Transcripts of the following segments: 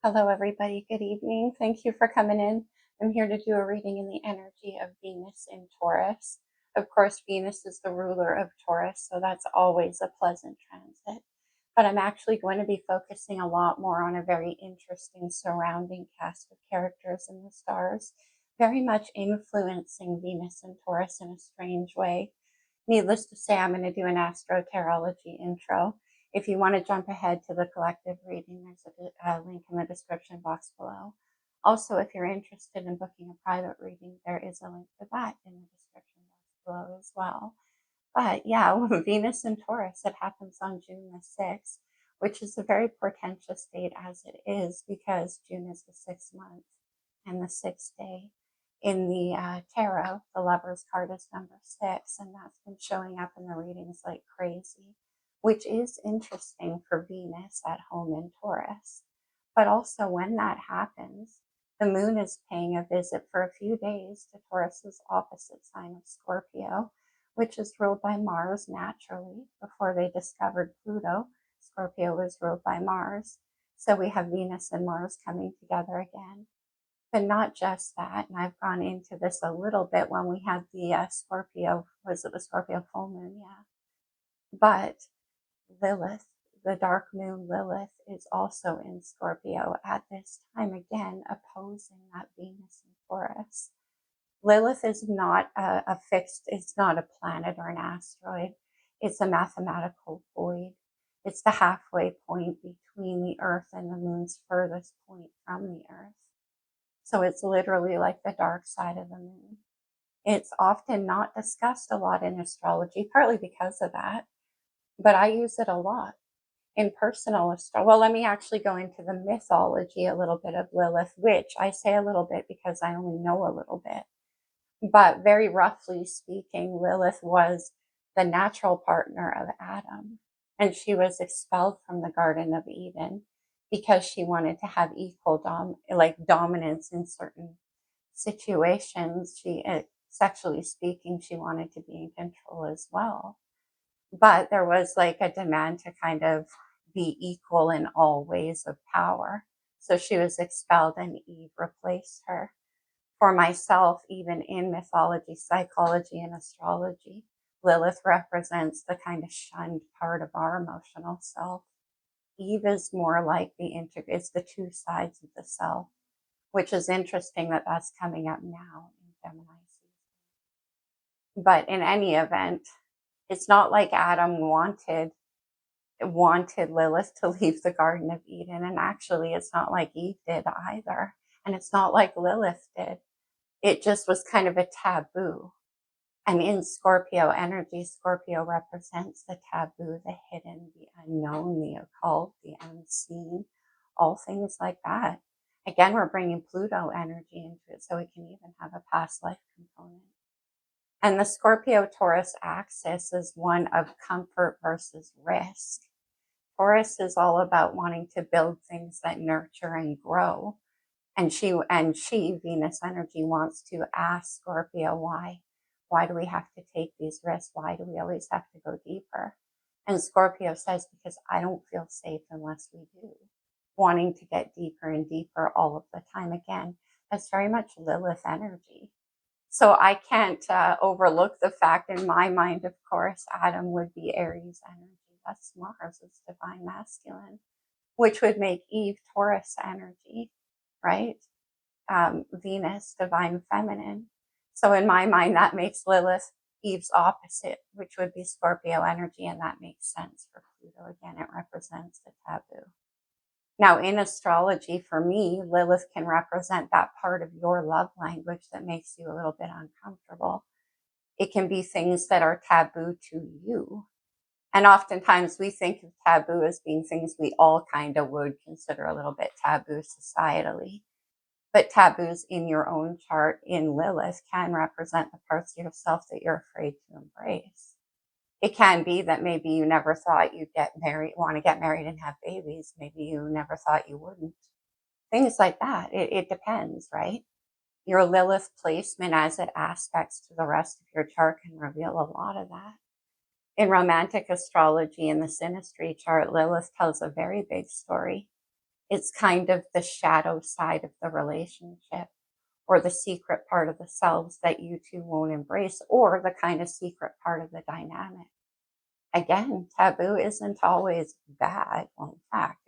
Hello, everybody. Good evening. Thank you for coming in. I'm here to do a reading in the energy of Venus in Taurus. Of course, Venus is the ruler of Taurus, so that's always a pleasant transit. But I'm actually going to be focusing a lot more on a very interesting surrounding cast of characters in the stars, very much influencing Venus and Taurus in a strange way. Needless to say, I'm going to do an AstroTarology intro. If you want to jump ahead to the collective reading, there's a link in the description box below. Also, if you're interested in booking a private reading, there is a link to that in the description box below as well. But yeah, Venus in Taurus, it happens on June the 6th, which is a very portentous date as it is because June is the 6th month and the 6th day. In the tarot, the Lover's card is number 6, and that's been showing up in the readings like crazy, which is interesting for Venus at home in Taurus. But also when that happens, the moon is paying a visit for a few days to Taurus's opposite sign of Scorpio, which is ruled by Mars naturally. Before they discovered Pluto, Scorpio was ruled by Mars. So we have Venus and Mars coming together again. But not just that, and I've gone into this a little bit when we had the Scorpio, was it the Scorpio full moon? Yeah. But Lilith, the dark moon Lilith, is also in Scorpio at this time, again, opposing that Venus in Taurus. Lilith is not a fixed, it's not a planet or an asteroid. It's a mathematical void. It's the halfway point between the Earth and the moon's furthest point from the Earth. So it's literally like the dark side of the moon. It's often not discussed a lot in astrology, partly because of that, but I use it a lot in personal astrology. Well, let me actually go into the mythology a little bit of Lilith, which I say a little bit because I only know a little bit. But very roughly speaking, Lilith was the natural partner of Adam, and she was expelled from the Garden of Eden because she wanted to have equal dominance in certain situations. Sexually speaking, she wanted to be in control as well. But there was like a demand to kind of be equal in all ways of power. So she was expelled and Eve replaced her. For myself, even in mythology, psychology, and astrology, Lilith represents the kind of shunned part of our emotional self. Eve is more like it's the two sides of the self, which is interesting that that's coming up now in Gemini season. But in any event, it's not like Adam wanted Lilith to leave the Garden of Eden, and actually it's not like Eve did either, and it's not like Lilith did. It just was kind of a taboo. And in Scorpio energy, Scorpio represents the taboo, the hidden, the unknown, the occult, the unseen, all things like that. Again, we're bringing Pluto energy into it, so we can even have a past life component. And the Scorpio-Taurus axis is one of comfort versus risk. Taurus is all about wanting to build things that nurture and grow. And she, Venus energy, wants to ask Scorpio, why? Why do we have to take these risks? Why do we always have to go deeper? And Scorpio says, because I don't feel safe unless we do. Wanting to get deeper and deeper all of the time. Again, that's very much Lilith energy. So I can't overlook the fact, in my mind, of course, Adam would be Aries energy. That's Mars, it's divine masculine, which would make Eve Taurus energy, right? Venus, divine feminine. So in my mind, that makes Lilith Eve's opposite, which would be Scorpio energy, and that makes sense for Pluto. Again, it represents the taboo. Now, in astrology, for me, Lilith can represent that part of your love language that makes you a little bit uncomfortable. It can be things that are taboo to you. And oftentimes we think of taboo as being things we all kind of would consider a little bit taboo societally. But taboos in your own chart in Lilith can represent the parts of yourself that you're afraid to embrace. It can be that maybe you never thought you'd want to get married and have babies. Maybe you never thought you wouldn't. Things like that. It depends, right? Your Lilith placement as it aspects to the rest of your chart can reveal a lot of that. In romantic astrology, in the synastry chart, Lilith tells a very big story. It's kind of the shadow side of the relationship, or the secret part of the selves that you two won't embrace, or the kind of secret part of the dynamic. Again, taboo isn't always bad. Well, in fact,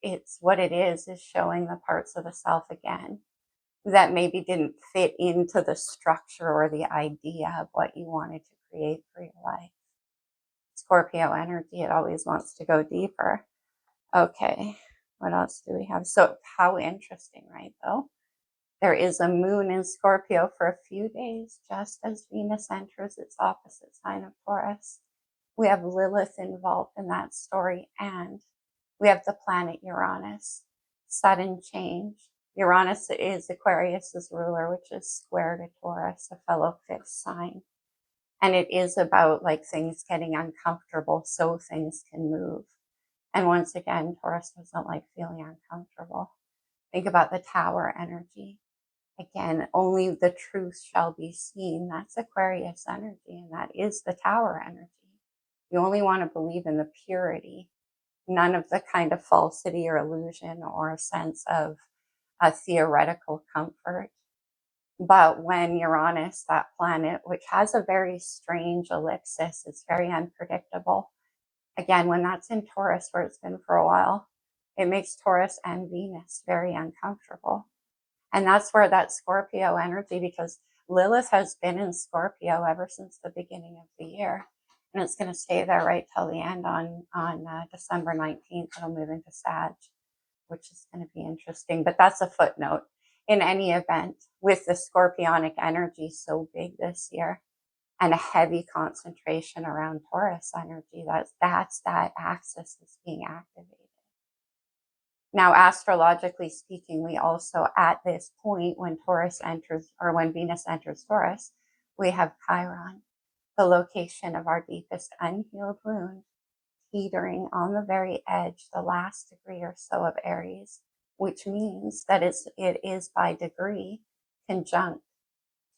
it's what it is showing the parts of the self again that maybe didn't fit into the structure or the idea of what you wanted to create for your life. Scorpio energy, it always wants to go deeper. Okay, what else do we have? So how interesting, right, though? There is a moon in Scorpio for a few days, just as Venus enters its opposite sign of Taurus. We have Lilith involved in that story, and we have the planet Uranus. Sudden change. Uranus is Aquarius's ruler, which is square to Taurus, a fellow fifth sign. And it is about like things getting uncomfortable so things can move. And once again, Taurus doesn't like feeling uncomfortable. Think about the Tower energy. Again, only the truth shall be seen. That's Aquarius energy, and that is the Tower energy. You only want to believe in the purity, none of the kind of falsity or illusion or a sense of a theoretical comfort. But when Uranus, that planet, which has a very strange ellipsis, it's very unpredictable. Again, when that's in Taurus, where it's been for a while, it makes Taurus and Venus very uncomfortable. And that's where that Scorpio energy, because Lilith has been in Scorpio ever since the beginning of the year. And it's going to stay there right till the end on December 19th. It'll move into Sag, which is going to be interesting. But that's a footnote. In any event, with the Scorpionic energy so big this year, and a heavy concentration around Taurus energy, that's that axis is being activated. Now, astrologically speaking, we also, at this point, when Taurus enters, or when Venus enters Taurus, we have Chiron, the location of our deepest unhealed wound, teetering on the very edge, the last degree or so of Aries, which means that it is by degree conjunct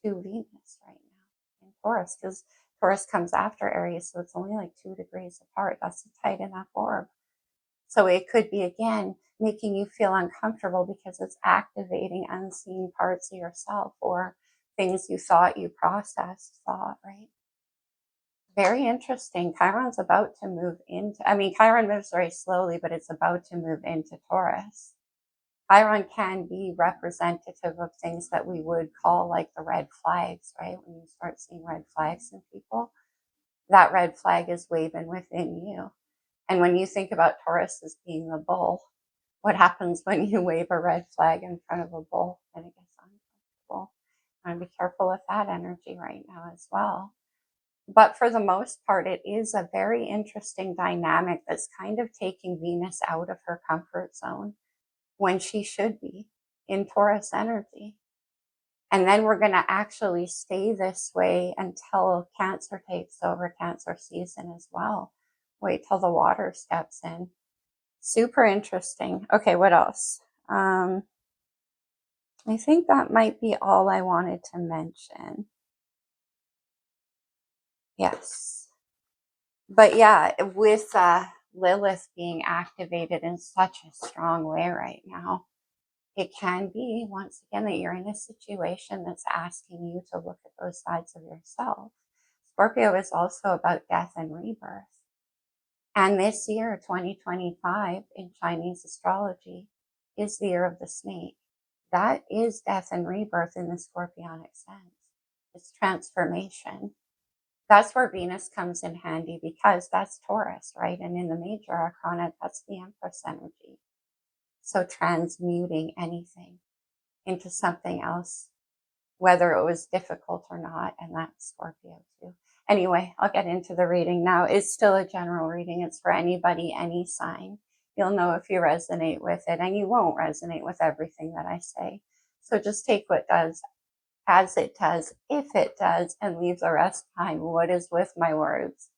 to Venus right now in Taurus, because Taurus comes after Aries, so it's only like 2 degrees apart. That's a tight enough orb. So it could be, again, making you feel uncomfortable because it's activating unseen parts of yourself or things you thought you processed, right? Very interesting. Chiron's about to move into, Chiron moves very slowly, but it's about to move into Taurus. Chiron can be representative of things that we would call like the red flags, right? When you start seeing red flags in people, that red flag is waving within you. And when you think about Taurus as being the bull, what happens when you wave a red flag in front of a bull and it gets uncomfortable? I want to be careful with that energy right now as well. But for the most part, it is a very interesting dynamic that's kind of taking Venus out of her comfort zone when she should be in Taurus energy. And then we're going to actually stay this way until Cancer takes over, Cancer season as well. Wait till the water steps in. Super interesting. Okay, what else? I think that might be all I wanted to mention. Yes. But yeah, with Lilith being activated in such a strong way right now, it can be, once again, that you're in a situation that's asking you to look at those sides of yourself. Scorpio is also about death and rebirth. And this year, 2025, in Chinese astrology, is the year of the snake. That is death and rebirth in the Scorpionic sense. It's transformation. That's where Venus comes in handy because that's Taurus, right? And in the major arcana, that's the Empress energy. So transmuting anything into something else, whether it was difficult or not, and that's Scorpio too. Anyway, I'll get into the reading now. It's still a general reading. It's for anybody, any sign. You'll know if you resonate with it, and you won't resonate with everything that I say. So just take what does as it does, if it does, and leave the rest behind. What is with my words?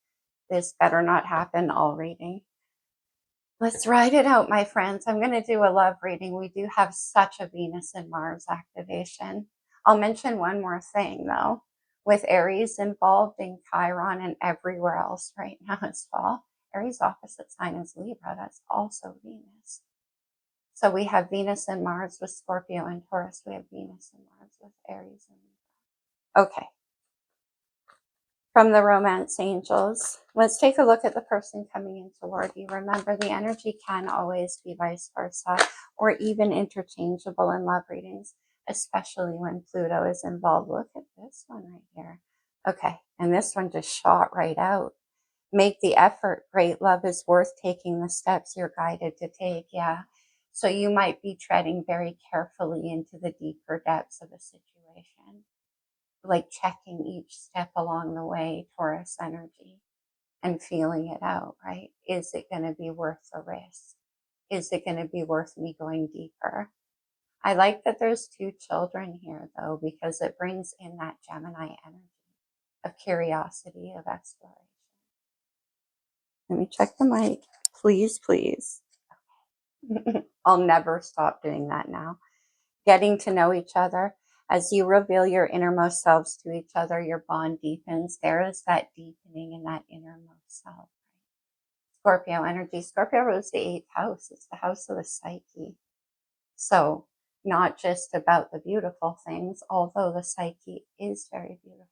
This better not happen all reading. Let's ride it out, my friends. I'm going to do a love reading. We do have such a Venus and Mars activation. I'll mention one more thing, though. With Aries involved in Chiron and everywhere else right now as well, Aries opposite sign is Libra. That's also Venus. So we have Venus and Mars with Scorpio and Taurus. We have Venus and Mars with Aries and Libra. Okay. From the romance angels, let's take a look at the person coming in toward you. Remember, the energy can always be vice versa or even interchangeable in love readings, especially when Pluto is involved. Look at this one right here. Okay, and this one just shot right out. Make the effort. Great love is worth taking the steps you're guided to take. Yeah. So you might be treading very carefully into the deeper depths of a situation, like checking each step along the way, Taurus energy, and feeling it out, right? Is it going to be worth the risk? Is it going to be worth me going deeper? I like that there's 2 children here, though, because it brings in that Gemini energy of curiosity, of exploration. Let me check the mic. Please, please. I'll never stop doing that now. Getting to know each other. As you reveal your innermost selves to each other, your bond deepens. There is that deepening in that innermost self. Scorpio energy. Scorpio rules the 8th house. It's the house of the psyche. So not just about the beautiful things, although the psyche is very beautiful.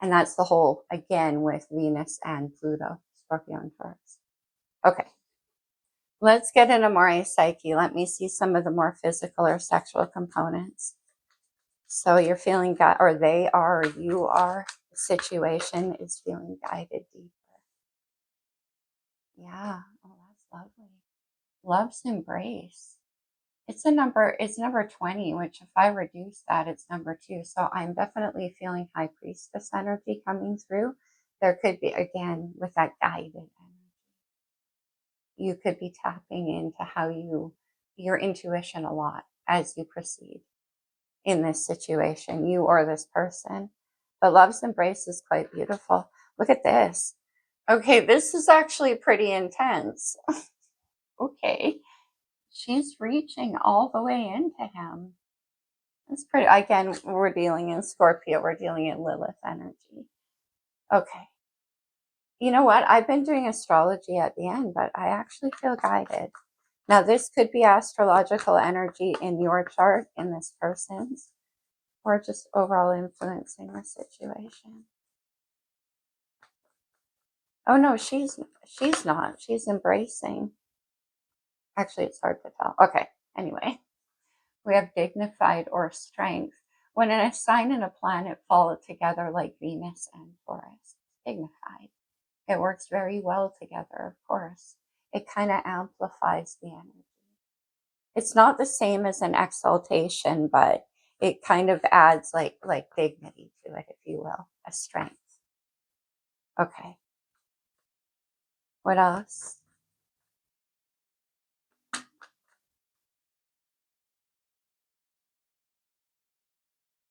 And that's the whole, again, with Venus and Pluto, Scorpio and Taurus. Okay. Let's get into more psyche. Let me see some of the more physical or sexual components. So you're feeling, or they are, or you are, the situation is feeling guided deeper. Yeah, oh, that's lovely. Love's embrace. It's number 20, which if I reduce that, it's number 2. So I'm definitely feeling High Priestess energy coming through. There could be, again, with that guided energy. You could be tapping into your intuition a lot as you proceed in this situation, you or this person. But love's embrace is quite beautiful. Look at this. Okay, this is actually pretty intense. Okay. She's reaching all the way into him. That's pretty, again, we're dealing in Scorpio, we're dealing in Lilith energy. Okay. You know what? I've been doing astrology at the end, but I actually feel guided. Now, this could be astrological energy in your chart, in this person's, or just overall influencing the situation. Oh no, she's not. She's embracing. Actually, it's hard to tell. Okay, anyway. We have dignified or strength. When a sign and a planet fall together like Venus and Taurus, dignified. It works very well together, of course. It kind of amplifies the energy. It's not the same as an exaltation, but it kind of adds like dignity to it, if you will, a strength. Okay. What else?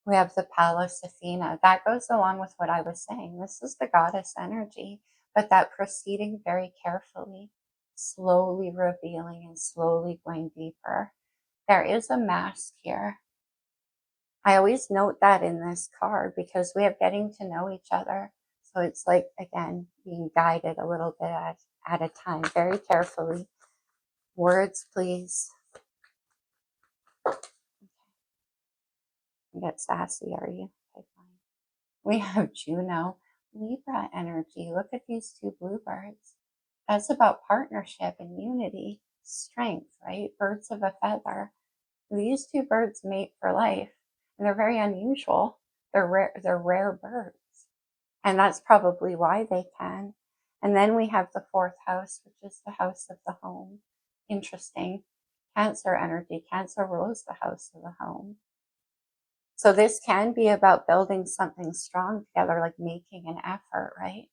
We have the Pallas Athena. That goes along with what I was saying. This is the goddess energy, but that proceeding very carefully, slowly revealing and slowly going deeper. There is a mask here. I always note that in this card because we have getting to know each other. So it's like, again, being guided a little bit at a time, very carefully. Words, please. You get sassy, are you? Okay, fine. We have Juno, Libra energy. Look at these 2 bluebirds. That's about partnership and unity, strength, right? Birds of a feather. These 2 birds mate for life, and they're very unusual. They're rare birds. And that's probably why they can. And then we have the 4th house, which is the house of the home. Interesting. Cancer energy. Cancer rules the house of the home. So this can be about building something strong together, like making an effort, right?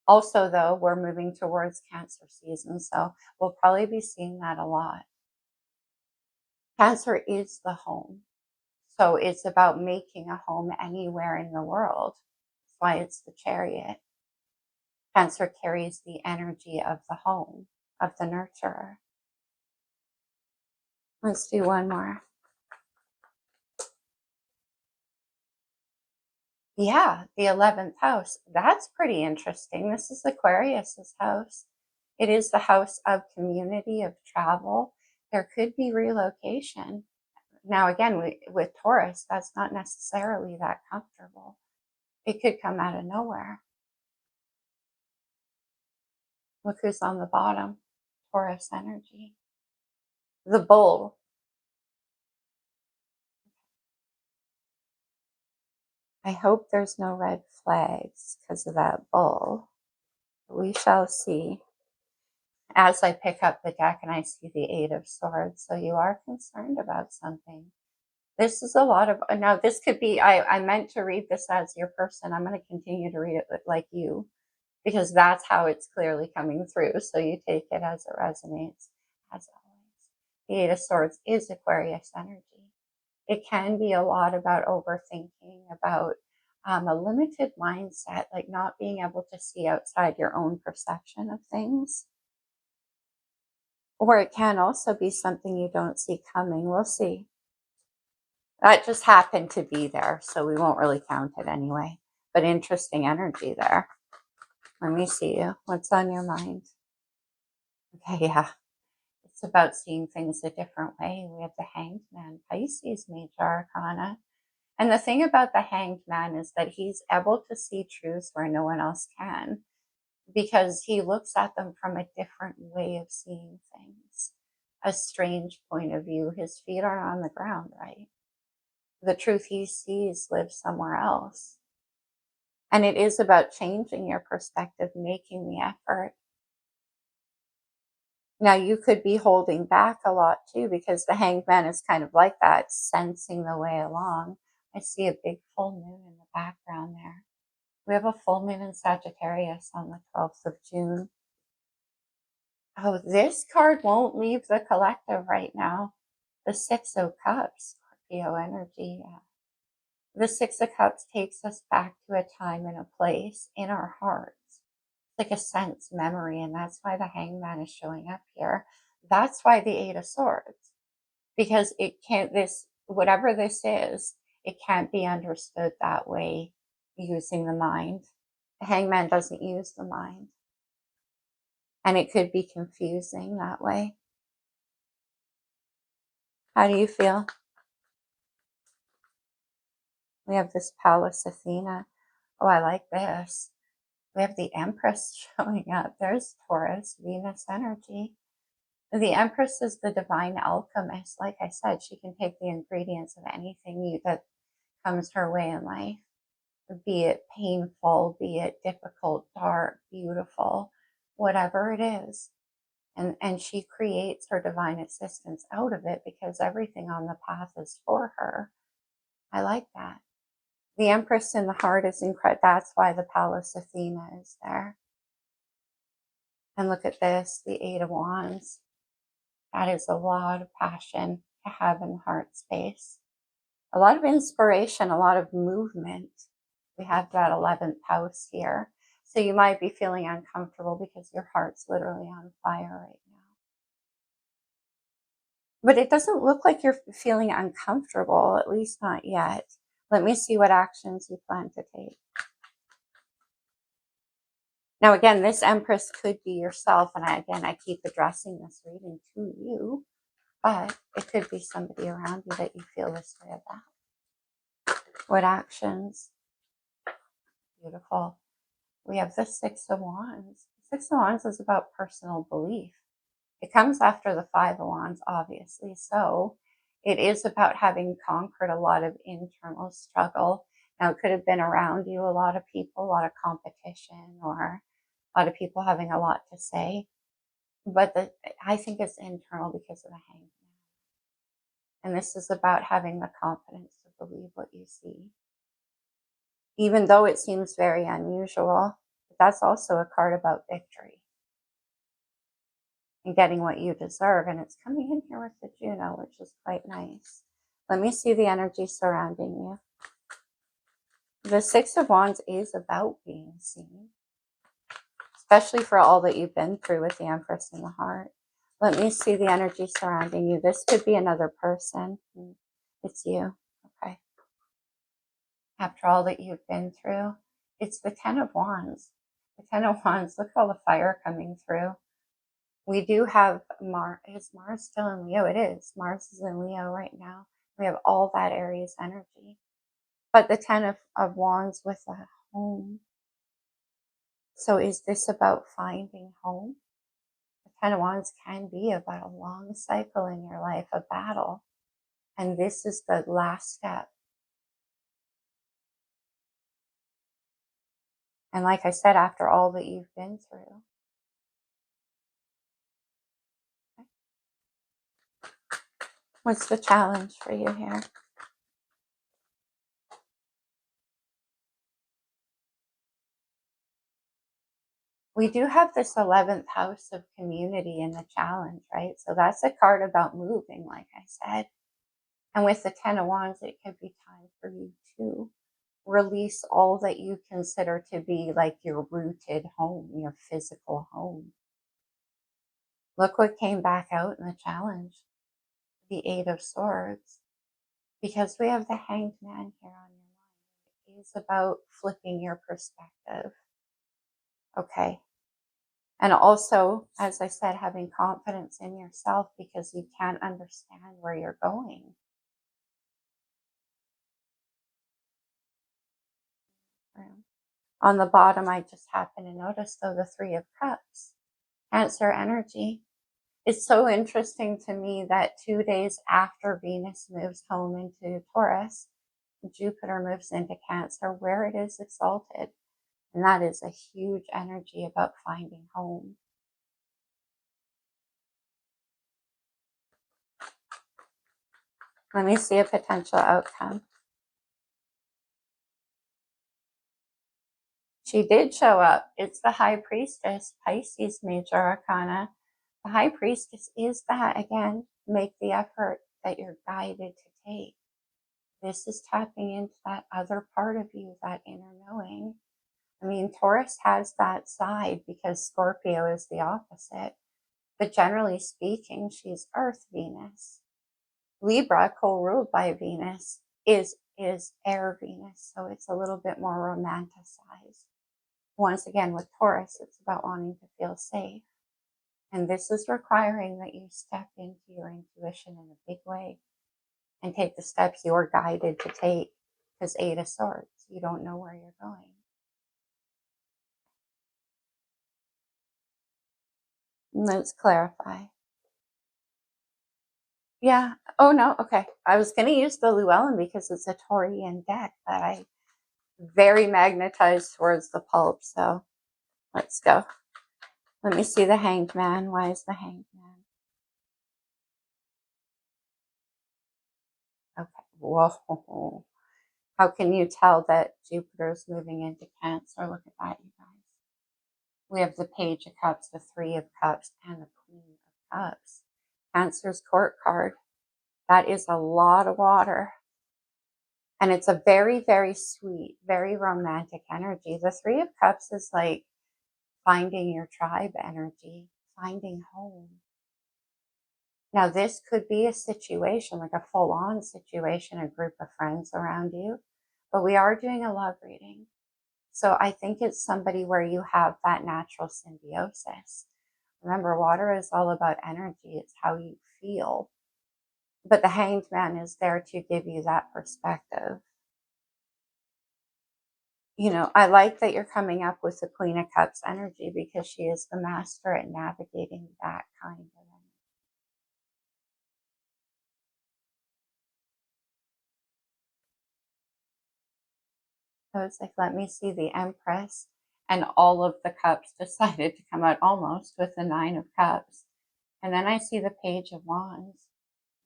Also, though, we're moving towards Cancer season, so we'll probably be seeing that a lot. Cancer is the home. So it's about making a home anywhere in the world. That's why it's the Chariot. Cancer carries the energy of the home, of the nurturer. Let's do one more. Yeah, the 11th house. That's pretty interesting. This is Aquarius's house. It is the house of community, of travel. There could be relocation. Now, again, with Taurus, that's not necessarily that comfortable. It could come out of nowhere. Look who's on the bottom. Taurus energy. The bull. I hope there's no red flags because of that bull. We shall see. As I pick up the deck and I see the Eight of Swords, so you are concerned about something. This is a lot of, now this could be, I meant to read this as your person. I'm going to continue to read it like you, because that's how it's clearly coming through. So you take it as it resonates, as always. The Eight of Swords is Aquarius energy. It can be a lot about overthinking, about a limited mindset, like not being able to see outside your own perception of things. Or it can also be something you don't see coming. We'll see. That just happened to be there, so we won't really count it anyway. But interesting energy there. Let me see you. What's on your mind? Okay, yeah. It's about seeing things a different way. We have the Hanged Man, Pisces, major arcana. And the thing about the Hanged Man is that he's able to see truths where no one else can, because he looks at them from a different way of seeing things, a strange point of view. His feet aren't on the ground, right? The truth he sees lives somewhere else. And it is about changing your perspective, making the effort. Now, you could be holding back a lot too, because the Hanged Man is kind of like that, sensing the way along. I see a big full moon in the background there. We have a full moon in Sagittarius on the 12th of June. Oh, this card won't leave the collective right now. The Six of Cups, Scorpio energy. Yeah. The Six of Cups takes us back to a time and a place in our hearts. Like a sense memory, and that's why the Hangman is showing up here. That's why the Eight of Swords, because it can't, this, whatever this is, it can't be understood that way using the mind. The Hangman doesn't use the mind, and it could be confusing that way. How do you feel? We have this Pallas Athena. Oh, I like this. We have the Empress showing up. There's Taurus, Venus energy. The Empress is the divine alchemist. Like I said, she can take the ingredients of anything that comes her way in life, be it painful, be it difficult, dark, beautiful, whatever it is. And she creates her divine assistance out of it, because everything on the path is for her. I like that. The Empress in the heart is incredible. That's why the Pallas Athena is there. And look at this, the Eight of Wands. That is a lot of passion to have in heart space. A lot of inspiration, a lot of movement. We have that 11th house here. So you might be feeling uncomfortable because your heart's literally on fire right now. But it doesn't look like you're feeling uncomfortable, at least not yet. Let me see what actions you plan to take. Now, again, this Empress could be yourself. And I keep addressing this reading to you. But it could be somebody around you that you feel this way about. What actions? Beautiful. We have the Six of Wands. The Six of Wands is about personal belief. It comes after the Five of Wands, obviously. So it is about having conquered a lot of internal struggle. Now, it could have been around you, a lot of people, a lot of competition, or a lot of people having a lot to say. But I think it's internal because of the Hangman. And this is about having the confidence to believe what you see. Even though it seems very unusual, that's also a card about victory and getting what you deserve. And it's coming in here with the Juno, which is quite nice. Let me see the energy surrounding you. The Six of Wands is about being seen, especially for all that you've been through with the Empress in the heart. Let me see the energy surrounding you. This could be another person. It's you. Okay. after all that you've been through. It's the Ten of Wands. The Ten of Wands, look at all the fire coming through. We do have Mars. Is Mars still in Leo? It is. Mars is in Leo right now. We have all that Aries energy. But the Ten of Wands with a home. So is this about finding home? The Ten of Wands can be about a long cycle in your life, a battle. And this is the last step. And like I said, after all that you've been through. What's the challenge for you here? We do have this 11th house of community in the challenge, right? So that's a card about moving, like I said. And with the Ten of Wands, it could be time for you to release all that you consider to be like your rooted home, your physical home. Look what came back out in the challenge, the Eight of Swords. Because we have the Hanged Man here on your mind. It is about flipping your perspective. Okay. And also, as I said, having confidence in yourself because you can't understand where you're going. On the bottom, I just happened to notice, though, the Three of Cups. Cancer energy. It's so interesting to me that 2 days after Venus moves home into Taurus, Jupiter moves into Cancer, where it is exalted. And that is a huge energy about finding home. Let me see a potential outcome. She did show up. It's the High Priestess, Pisces Major Arcana. The High Priestess is that, again, make the effort that you're guided to take. This is tapping into that other part of you, that inner knowing. I mean, Taurus has that side because Scorpio is the opposite. But generally speaking, she's Earth Venus. Libra, co-ruled by Venus, is air Venus. So it's a little bit more romanticized. Once again, with Taurus, it's about wanting to feel safe. And this is requiring that you step into your intuition in a big way and take the steps you're guided to take. Because Eight of Swords, you don't know where you're going. Let's clarify. Yeah. Oh, no. Okay. I was going to use the Llewellyn because it's a Taurian deck that I very magnetized towards the pulp. So let's go. Let me see the Hanged Man. Why is the Hanged Man? Okay. Whoa. How can you tell that Jupiter's moving into Cancer? Look at that, you guys. We have the Page of Cups, the Three of Cups, and the Queen of Cups. Cancer's court card. That is a lot of water. And it's a very, very sweet, very romantic energy. The Three of Cups is like finding your tribe energy, finding home. Now, this could be a situation, like a full-on situation, a group of friends around you, but we are doing a love reading. So I think it's somebody where you have that natural symbiosis. Remember, water is all about energy. It's how you feel. But the Hanged Man is there to give you that perspective. You know, I like that you're coming up with the Queen of Cups energy because she is the master at navigating that kind of energy. So it's like, let me see the Empress, and all of the cups decided to come out almost with the Nine of Cups. And then I see the Page of Wands,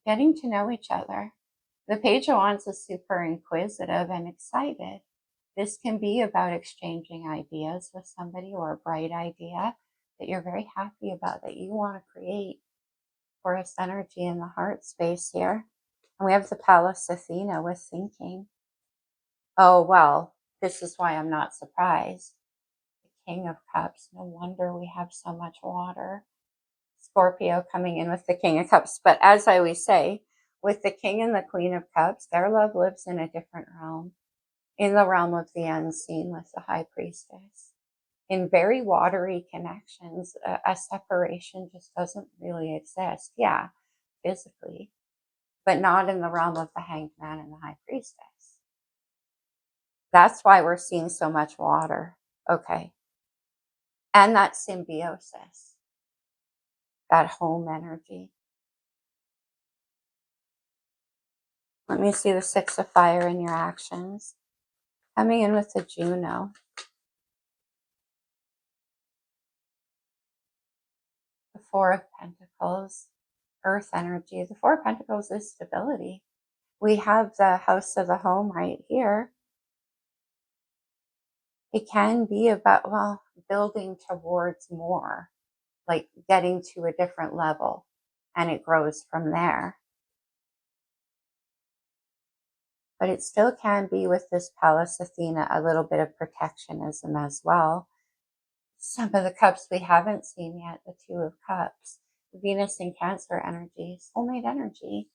getting to know each other. The Page of Wands is super inquisitive and excited. This can be about exchanging ideas with somebody or a bright idea that you're very happy about, that you want to create. Taurus energy in the heart space here. And we have the Pallas Athena with thinking. Oh, well, this is why I'm not surprised. The King of Cups. No wonder we have so much water. Scorpio coming in with the King of Cups. But as I always say, with the King and the Queen of Cups, their love lives in a different realm. in the realm of the unseen with the High Priestess. In very watery connections, a separation just doesn't really exist. Yeah, physically, but not in the realm of the Hanged Man and the High Priestess. That's why we're seeing so much water. Okay. And that symbiosis, that home energy. Let me see the 6 of Fire in your actions. Coming in with the Juno. The 4 of Pentacles, Earth energy. The 4 of Pentacles is stability. We have the house of the home right here. It can be about, well, building towards more, like getting to a different level, and it grows from there. But it still can be with this Pallas Athena a little bit of protectionism as well. Some of the cups we haven't seen yet, the 2 of Cups, Venus and Cancer energy, soulmate energy.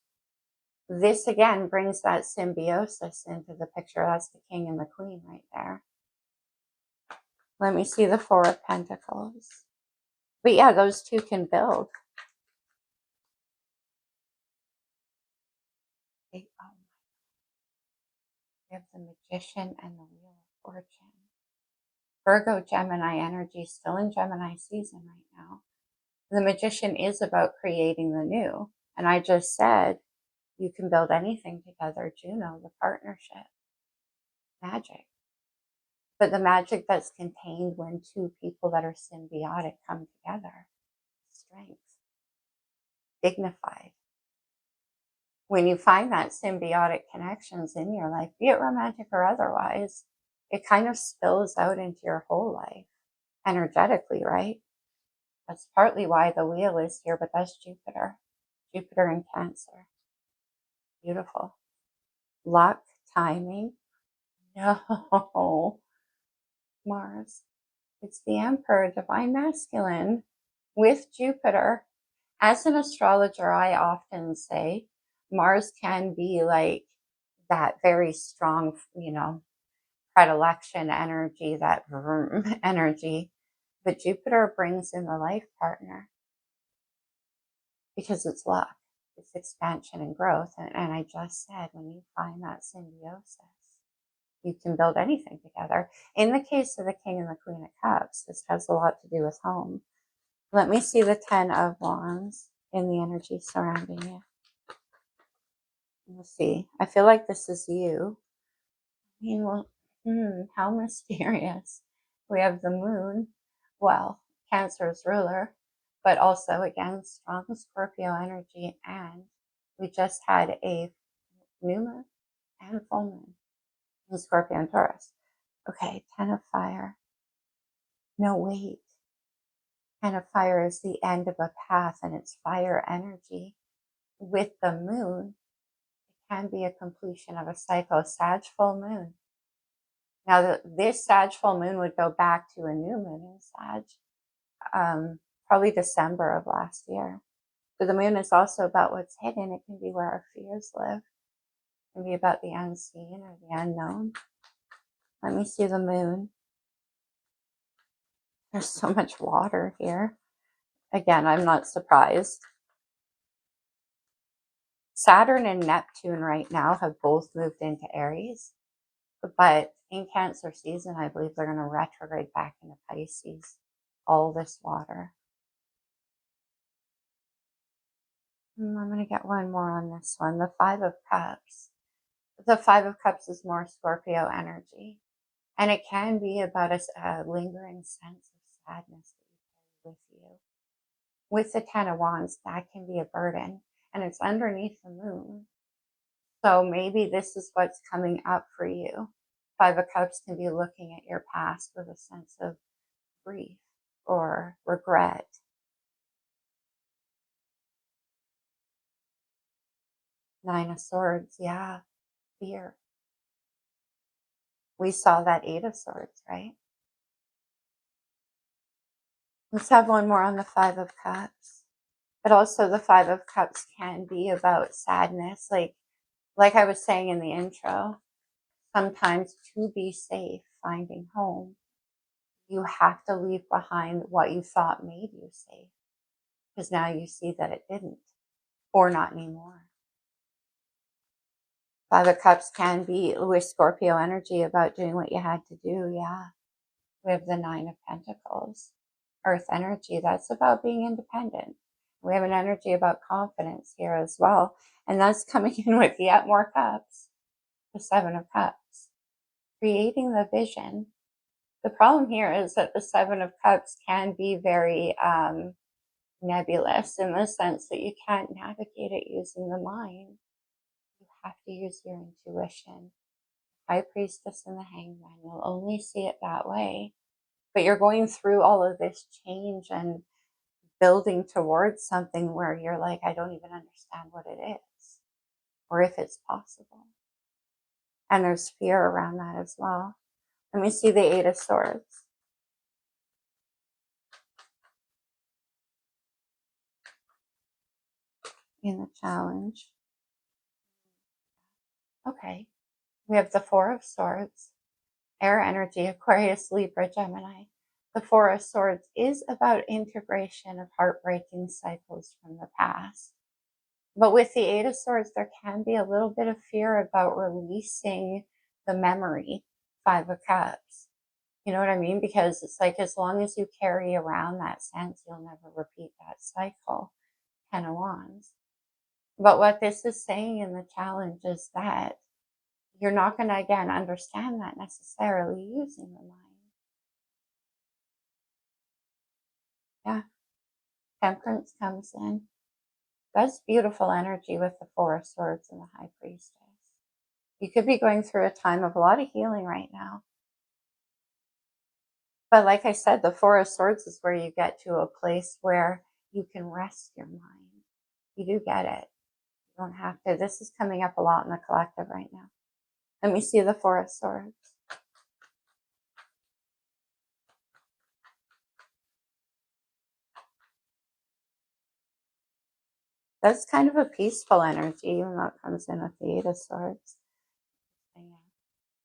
This again brings that symbiosis into the picture. That's the King and the Queen right there. Let me see the 4 of Pentacles. But yeah, those two can build. Oh, we have the Magician and the Wheel of Fortune. Virgo, Gemini energy, still in Gemini season right now. The Magician is about creating the new. And I just said, you can build anything together. Juno, the partnership. Magic. But the magic that's contained when two people that are symbiotic come together. Strength. Dignified. When you find that symbiotic connections in your life, be it romantic or otherwise, it kind of spills out into your whole life energetically, right? That's partly why the wheel is here, but that's Jupiter. Jupiter in Cancer. Beautiful. Luck, timing. No. Mars. It's the Emperor, divine masculine, with Jupiter. As an astrologer, I often say Mars can be like that very strong, predilection energy, that energy. But Jupiter brings in the life partner because it's luck, it's expansion and growth. And I just said, when you find that symbiosis, you can build anything together. In the case of the King and the Queen of Cups, this has a lot to do with home. Let me see the 10 of Wands in the energy surrounding you. We'll see. I feel like this is you. I mean, well, how mysterious. We have the Moon. Well, Cancer's ruler, but also, again, strong Scorpio energy. And we just had a new moon and full moon in Scorpio and Taurus. Okay, 10 of Fire. No, wait. 10 of Fire is the end of a path, and it's fire energy. With the moon, it can be a completion of a cycle, Sag full moon. Now, this Sag full moon would go back to a new moon in Sag, probably December of last year. But the moon is also about what's hidden. It can be where our fears live. It can be about the unseen or the unknown. Let me see the moon. There's so much water here. Again, I'm not surprised. Saturn and Neptune right now have both moved into Aries. But in Cancer season, I believe they're going to retrograde back into Pisces. All this water. I'm going to get one more on this one. The 5 of Cups. The 5 of Cups is more Scorpio energy. And it can be about a lingering sense of sadness that you carry with you. With the 10 of Wands, that can be a burden. And it's underneath the moon. So maybe this is what's coming up for you. 5 of Cups can be looking at your past with a sense of grief or regret. 9 of Swords, yeah, fear. We saw that 8 of Swords, right? Let's have one more on the 5 of Cups. But also the 5 of Cups can be about sadness, like I was saying in the intro. Sometimes to be safe, finding home, you have to leave behind what you thought made you safe, because now you see that it didn't, or not anymore. Five of Cups can be with Scorpio energy about doing what you had to do. Yeah. We have the Nine of Pentacles, Earth energy. That's about being independent. We have an energy about confidence here as well. And that's coming in with yet more cups, the Seven of Cups, creating the vision. The problem here is that the Seven of Cups can be very nebulous, in the sense that you can't navigate it using the mind. You have to use your intuition. High Priestess and the Hangman, you'll only see it that way. But you're going through all of this change and building towards something where you're like, I don't even understand what it is, or if it's possible. And there's fear around that as well. Let me see the Eight of Swords. In the challenge. Okay. We have the Four of Swords, air energy, Aquarius, Libra, Gemini. The Four of Swords is about integration of heartbreaking cycles from the past. But with the Eight of Swords, there can be a little bit of fear about releasing the memory, Five of Cups. You know what I mean? Because it's like, as long as you carry around that sense, you'll never repeat that cycle. Ten of Wands. But what this is saying in the challenge is that you're not going to, again, understand that necessarily using the mind. Yeah. Temperance comes in. That's beautiful energy with the Four of Swords and the High Priestess. You could be going through a time of a lot of healing right now. But like I said, the Four of Swords is where you get to a place where you can rest your mind. You do get it. You don't have to. This is coming up a lot in the collective right now. Let me see the Four of Swords. That's kind of a peaceful energy, even though it comes in with the Eight of Swords.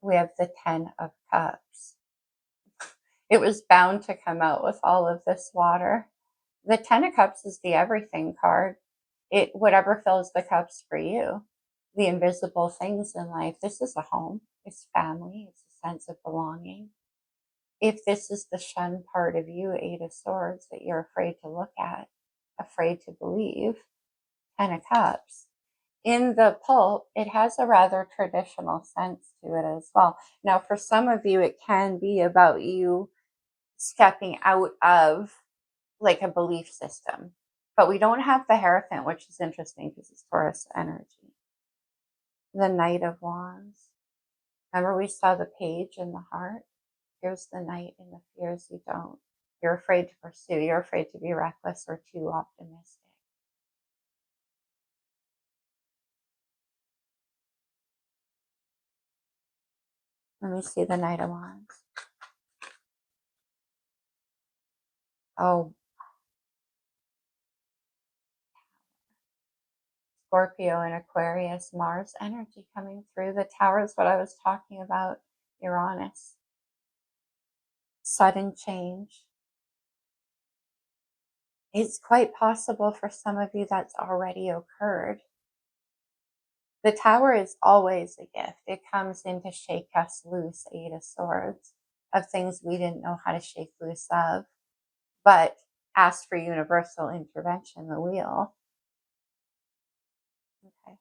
We have the Ten of Cups. It was bound to come out with all of this water. The Ten of Cups is the everything card. It, whatever fills the cups for you. The invisible things in life. This is a home. It's family. It's a sense of belonging. If this is the shunned part of you, Eight of Swords, that you're afraid to look at, afraid to believe, Ten of Cups. In the pulp, it has a rather traditional sense to it as well. Now, for some of you, it can be about you stepping out of like a belief system. But we don't have the Hierophant, which is interesting because it's Taurus energy. The Knight of Wands. Remember we saw the Page in the heart? Here's the Knight in the fears you don't. You're afraid to pursue. You're afraid to be reckless or too optimistic. Let me see the Knight of Wands. Oh, Scorpio and Aquarius, Mars energy coming through. The Tower is what I was talking about, Uranus. Sudden change. It's quite possible for some of you that's already occurred. The Tower is always a gift. It comes in to shake us loose, Eight of Swords, of things we didn't know how to shake loose of, but ask for universal intervention, the wheel. Okay.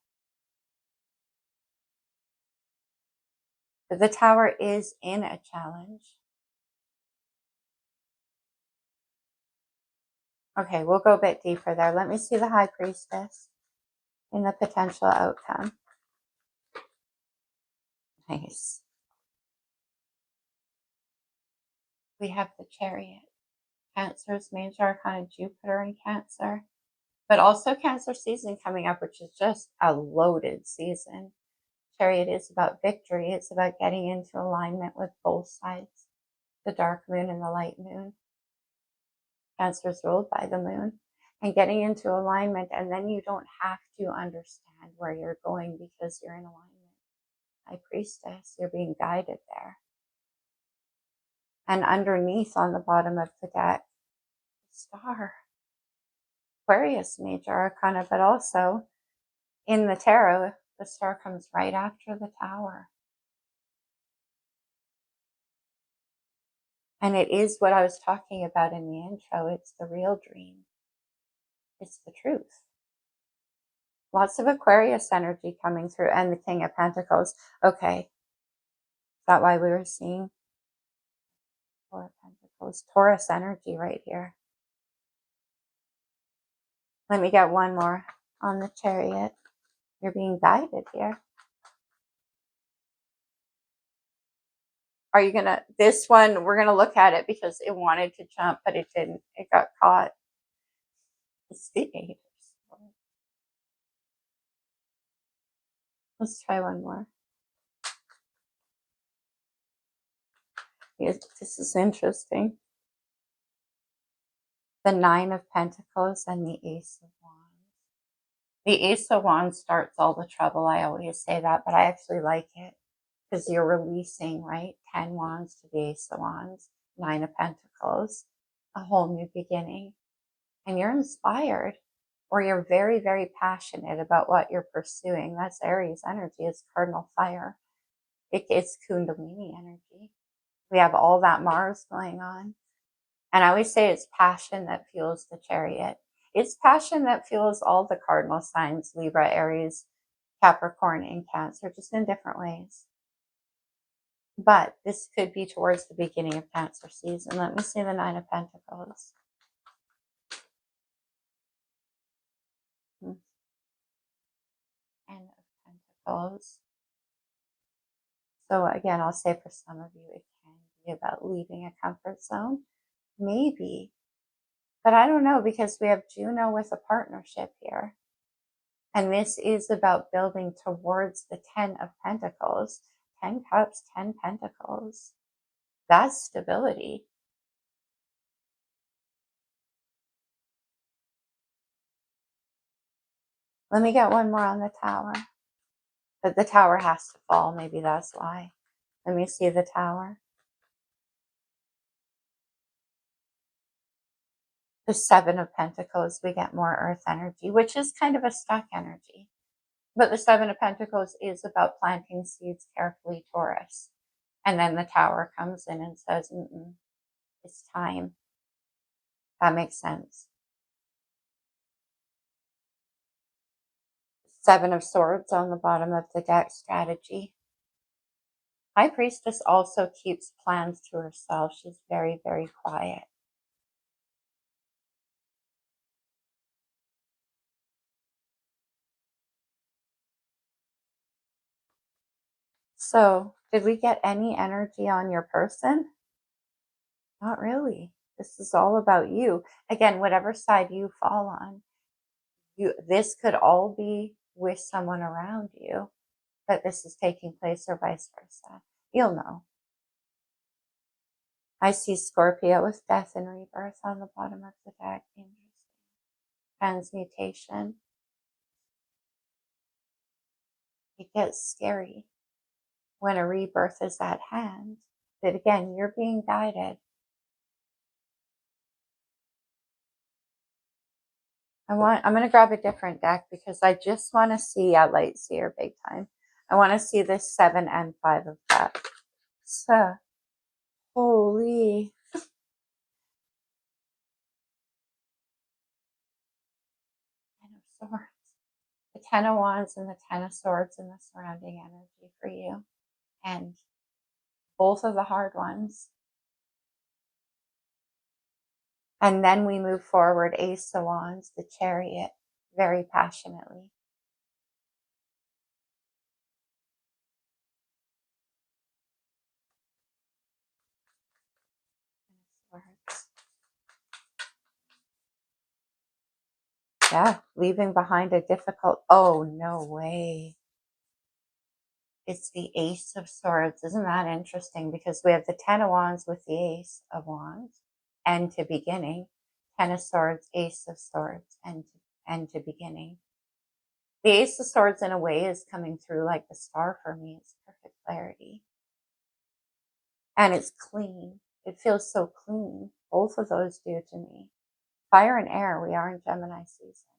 But the Tower is in a challenge. Okay, we'll go a bit deeper there. Let me see the High Priestess in the potential outcome. Nice. We have the Chariot. Cancer's major arcana, Jupiter in Cancer. But also Cancer season coming up, which is just a loaded season. Chariot is about victory. It's about getting into alignment with both sides, the dark moon and the light moon. Cancer is ruled by the moon. And getting into alignment, and then you don't have to understand where you're going because you're in alignment. High Priestess, you're being guided there. And underneath on the bottom of the deck, Star. Aquarius major arcana, but also in the tarot, the Star comes right after the Tower. And it is what I was talking about in the intro. It's the real dream. It's the truth. Lots of Aquarius energy coming through, and the King of Pentacles. Okay. Is that why we were seeing Four of Pentacles? Taurus energy right here. Let me get one more on the Chariot. You're being guided here. Are you gonna, this one, we're gonna look at it because it wanted to jump, but it didn't. It got caught. It's the Eight of Swords. Let's try one more. Yes, this is interesting. The Nine of Pentacles and the Ace of Wands. The Ace of Wands starts all the trouble. I always say that, but I actually like it because you're releasing, right? 10 Wands to the Ace of Wands, Nine of Pentacles, a whole new beginning. And you're inspired, or you're very, very passionate about what you're pursuing. That's Aries energy. It's cardinal fire. It's Kundalini energy. We have all that Mars going on. And I always say it's passion that fuels the Chariot. It's passion that fuels all the cardinal signs, Libra, Aries, Capricorn, and Cancer, just in different ways. But this could be towards the beginning of Cancer season. Let me see the Nine of Pentacles. Ten of Pentacles. So again, I'll say for some of you, it can be about leaving a comfort zone. Maybe. But I don't know, because we have Juno with a partnership here. And this is about building towards the 10 of Pentacles. 10 Cups, 10 Pentacles. That's stability. Let me get one more on the Tower. But the Tower has to fall. Maybe that's why. Let me see the Tower. The Seven of Pentacles, we get more Earth energy, which is kind of a stuck energy. But the Seven of Pentacles is about planting seeds carefully, Taurus. And then the Tower comes in and says, it's time. That makes sense. Seven of Swords on the bottom of the deck, strategy. High Priestess also keeps plans to herself. She's very, very quiet. So, did we get any energy on your person? Not really. This is all about you. Again, whatever side you fall on, this could all be with someone around you, but this is taking place, or vice versa. You'll know. I see Scorpio with death and rebirth on the bottom of the deck. Interesting. Transmutation. It gets scary when a rebirth is at hand. But again, you're being guided. I'm going to grab a different deck because I just want to see a light seer big time. I want to see this 7 and 5 of Cups. So, holy. Ten of Swords. The 10 of Wands and the 10 of Swords and the surrounding energy for you. And both of the hard ones. And then we move forward, Ace of Wands, the Chariot, very passionately. Yeah, leaving behind a difficult, oh, no way. It's the Ace of Swords. Isn't that interesting? Because we have the 10 of Wands with the Ace of Wands, end to beginning. 10 of Swords, Ace of Swords, end to beginning. The Ace of Swords, in a way, is coming through like the star for me. It's perfect clarity. And it's clean. It feels so clean. Both of those do to me. Fire and air, we are in Gemini season.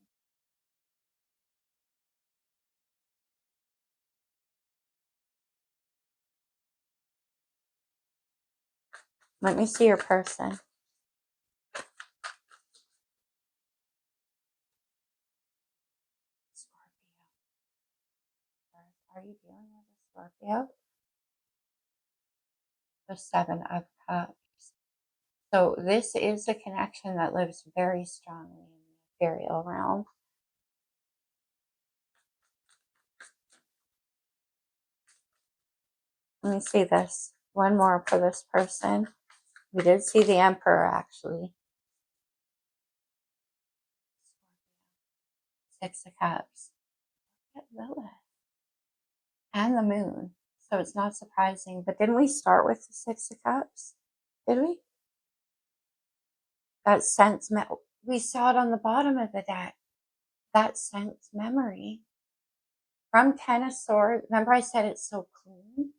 Let me see your person. Scorpio. Are you dealing with a Scorpio? The Seven of Cups. So this is a connection that lives very strongly in the ethereal realm. Let me see this. One more for this person. We did see the Emperor, actually. Six of Cups. Look at Lilith. And the Moon. So it's not surprising. But didn't we start with the Six of Cups? Did we? That sense, we saw it on the bottom of the deck. That sense memory. From Ten of Swords, remember I said it's so clean?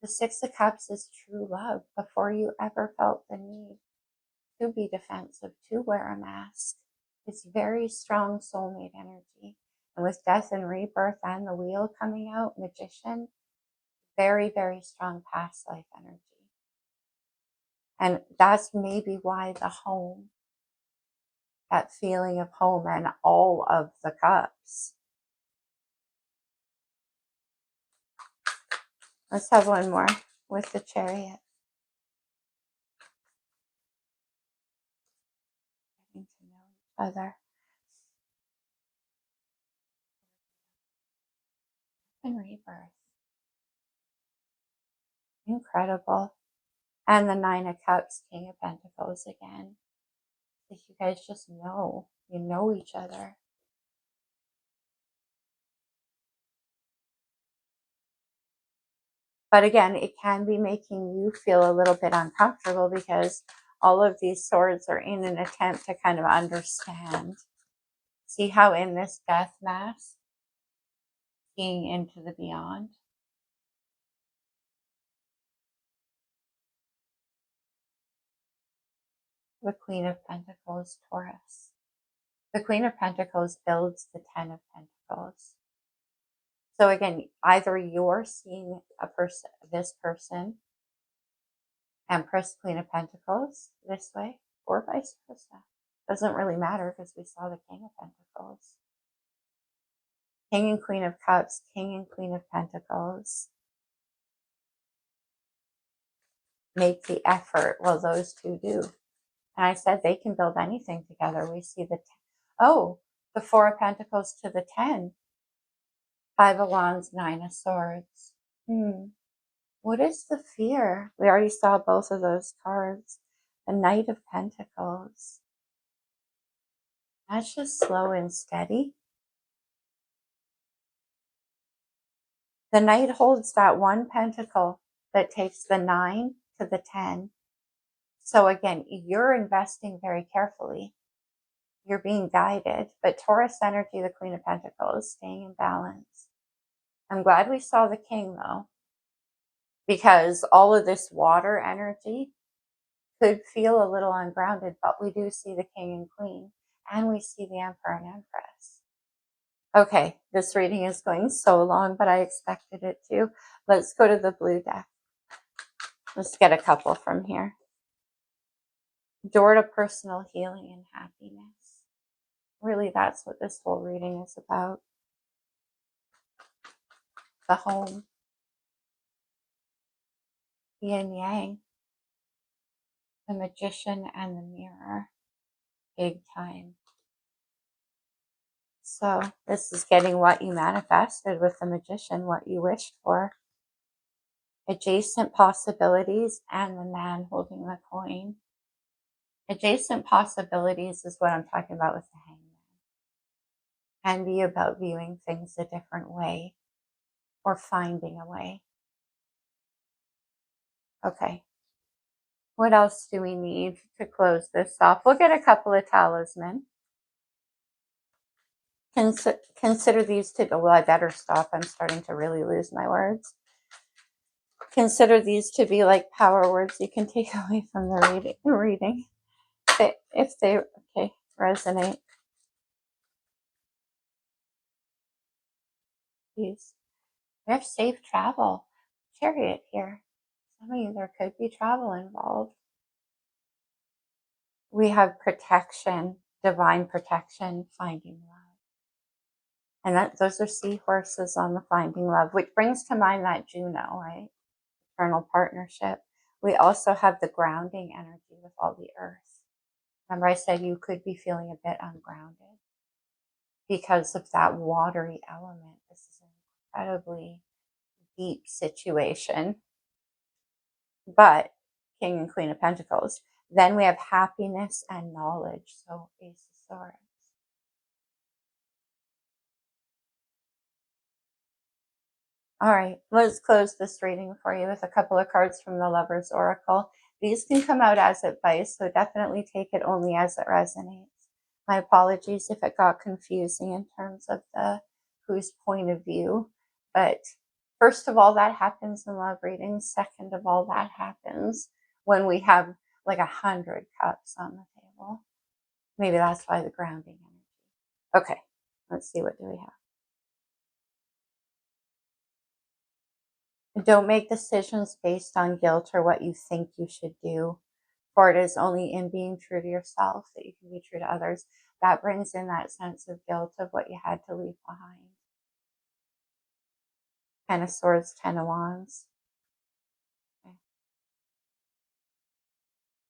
The Six of Cups is true love before you ever felt the need to be defensive, to wear a mask. It's very strong soulmate energy. And with death and rebirth and the wheel coming out, Magician, very, very strong past life energy. And that's maybe why the home, that feeling of home and all of the cups. Let's have one more with the Chariot. Getting to know each other. And rebirth. Incredible. And the Nine of Cups, King of Pentacles again. If you guys just know, you know each other. But again, it can be making you feel a little bit uncomfortable because all of these swords are in an attempt to kind of understand. See how in this death mask, seeing into the beyond. The Queen of Pentacles, Taurus. The Queen of Pentacles builds the Ten of Pentacles. So again, either you're seeing a person, this person, Empress, Queen of Pentacles, this way, or vice versa. Doesn't really matter because we saw the King of Pentacles. King and Queen of Cups, King and Queen of Pentacles. Make the effort. Well, those two do. And I said they can build anything together. We see the, the Four of Pentacles to the 10. Five of Wands, Nine of Swords. What is the fear? We already saw both of those cards. The Knight of Pentacles. That's just slow and steady. The Knight holds that one pentacle that takes the 9 to the 10. So again, you're investing very carefully. You're being guided. But Taurus energy, the Queen of Pentacles, staying in balance. I'm glad we saw the King though, because all of this water energy could feel a little ungrounded, but we do see the King and Queen, and we see the Emperor and Empress. Okay, this reading is going so long, but I expected it to. Let's go to the blue deck. Let's get a couple from here. Door to personal healing and happiness. Really, that's what this whole reading is about. The home. Yin Yang. The Magician and the Mirror. Big time. So this is getting what you manifested with the Magician, what you wished for. Adjacent possibilities and the man holding the coin. Adjacent possibilities is what I'm talking about with the Hangman. Can be about viewing things a different way or finding a way. Okay. What else do we need to close this off? We'll get a couple of talisman. Consider these to go. Well, I better stop. I'm starting to really lose my words. Consider these to be like power words you can take away from the reading. If they resonate. Please. We have safe travel. Chariot here. Some of you, there could be travel involved. We have protection, divine protection, finding love. And those are seahorses on the finding love, which brings to mind that Juno, right? Eternal partnership. We also have the grounding energy with all the earth. Remember I said you could be feeling a bit ungrounded because of that watery element. This is an incredibly deep situation. But King and Queen of Pentacles. Then we have happiness and knowledge. So Ace of Swords. All right, let's close this reading for you with a couple of cards from the Lover's Oracle. These can come out as advice, so definitely take it only as it resonates. My apologies if it got confusing in terms of whose point of view. But first of all, that happens in love readings. Second of all, that happens when we have like 100 cups on the table. Maybe that's why the grounding energy. Okay, let's see, what do we have? Don't make decisions based on guilt or what you think you should do, for it is only in being true to yourself that you can be true to others. That brings in that sense of guilt of what you had to leave behind. Ten of Swords, Ten of Wands. Okay.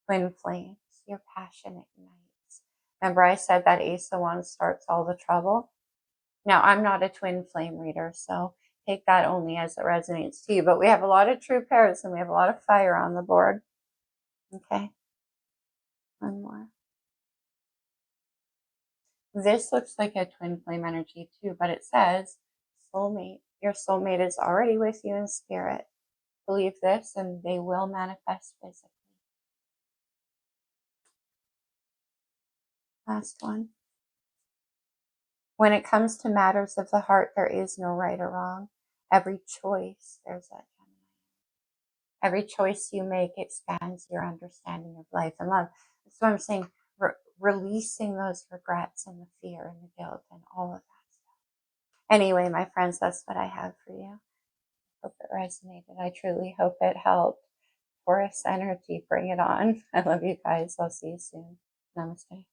Twin flames, your passion ignites. Remember I said that Ace of Wands starts all the trouble? Now, I'm not a twin flame reader, so take that only as it resonates to you. But we have a lot of true pairs and we have a lot of fire on the board. Okay. One more. This looks like a twin flame energy too, but it says soulmate. Your soulmate is already with you in spirit. Believe this and they will manifest physically. Last one. When it comes to matters of the heart, there is no right or wrong. Every choice, there's that Gemini. Every choice you make expands your understanding of life and love. That's what I'm saying. Releasing those regrets and the fear and the guilt and all of that stuff. Anyway, my friends, that's what I have for you. Hope it resonated. I truly hope it helped. Taurus energy, bring it on. I love you guys. I'll see you soon. Namaste.